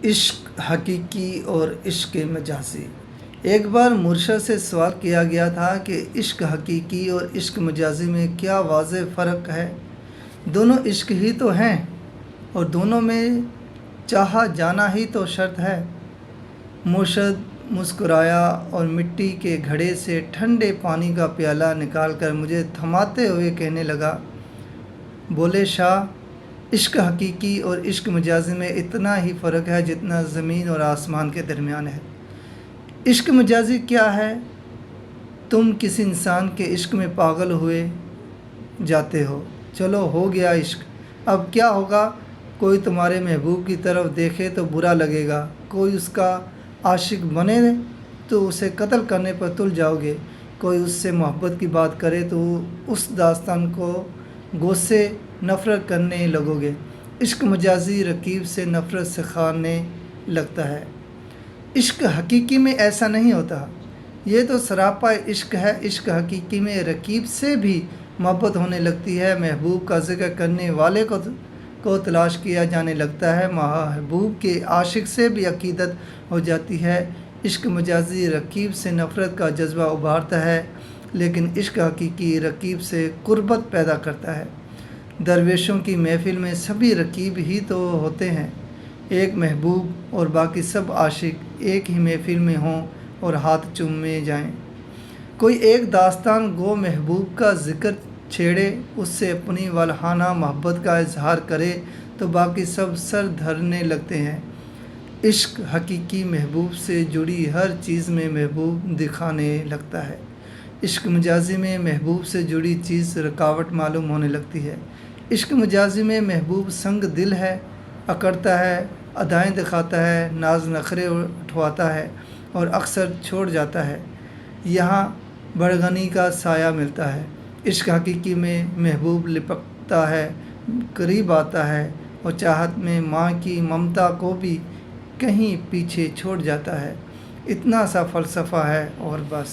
عشق حقیقی اور عشق مجازی۔ ایک بار مرشد سے سوال کیا گیا تھا کہ عشق حقیقی اور عشق مجازی میں کیا واضح فرق ہے؟ دونوں عشق ہی تو ہیں اور دونوں میں چاہا جانا ہی تو شرط ہے۔ مرشد مسکرایا اور مٹی کے گھڑے سے ٹھنڈے پانی کا پیالہ نکال کر مجھے تھماتے ہوئے کہنے لگا، بولے شاہ، عشق حقیقی اور عشق مجازی میں اتنا ہی فرق ہے جتنا زمین اور آسمان کے درمیان ہے۔ عشق مجازی کیا ہے؟ تم کسی انسان کے عشق میں پاگل ہوئے جاتے ہو، چلو ہو گیا عشق، اب کیا ہوگا؟ کوئی تمہارے محبوب کی طرف دیکھے تو برا لگے گا، کوئی اس کا عاشق بنے تو اسے قتل کرنے پر تل جاؤ گے، کوئی اس سے محبت کی بات کرے تو اس داستان کو غصے نفرت کرنے لگو گے۔ عشق مجازی رقیب سے نفرت سکھانے لگتا ہے۔ عشق حقیقی میں ایسا نہیں ہوتا، یہ تو سراپا عشق ہے۔ عشق حقیقی میں رقیب سے بھی محبت ہونے لگتی ہے، محبوب کا ذکر کرنے والے کو تلاش کیا جانے لگتا ہے، محبوب کے عاشق سے بھی عقیدت ہو جاتی ہے۔ عشق مجازی رقیب سے نفرت کا جذبہ ابھارتا ہے، لیکن عشق حقیقی رقیب سے قربت پیدا کرتا ہے۔ درویشوں کی محفل میں سبھی رقیب ہی تو ہوتے ہیں، ایک محبوب اور باقی سب عاشق ایک ہی محفل میں ہوں اور ہاتھ چومے جائیں۔ کوئی ایک داستان گو محبوب کا ذکر چھیڑے، اس سے اپنی والہانہ محبت کا اظہار کرے تو باقی سب سر دھرنے لگتے ہیں۔ عشق حقیقی محبوب سے جڑی ہر چیز میں محبوب دکھانے لگتا ہے، عشق مجازی میں محبوب سے جڑی چیز رکاوٹ معلوم ہونے لگتی ہے۔ عشق مجازی میں محبوب سنگ دل ہے، اکڑتا ہے، ادائیں دکھاتا ہے، ناز نخرے اٹھواتا ہے اور اکثر چھوڑ جاتا ہے، یہاں بڑگنی کا سایہ ملتا ہے۔ عشق حقیقی میں محبوب لپکتا ہے، قریب آتا ہے اور چاہت میں ماں کی ممتا کو بھی کہیں پیچھے چھوڑ جاتا ہے۔ اتنا سا فلسفہ ہے اور بس۔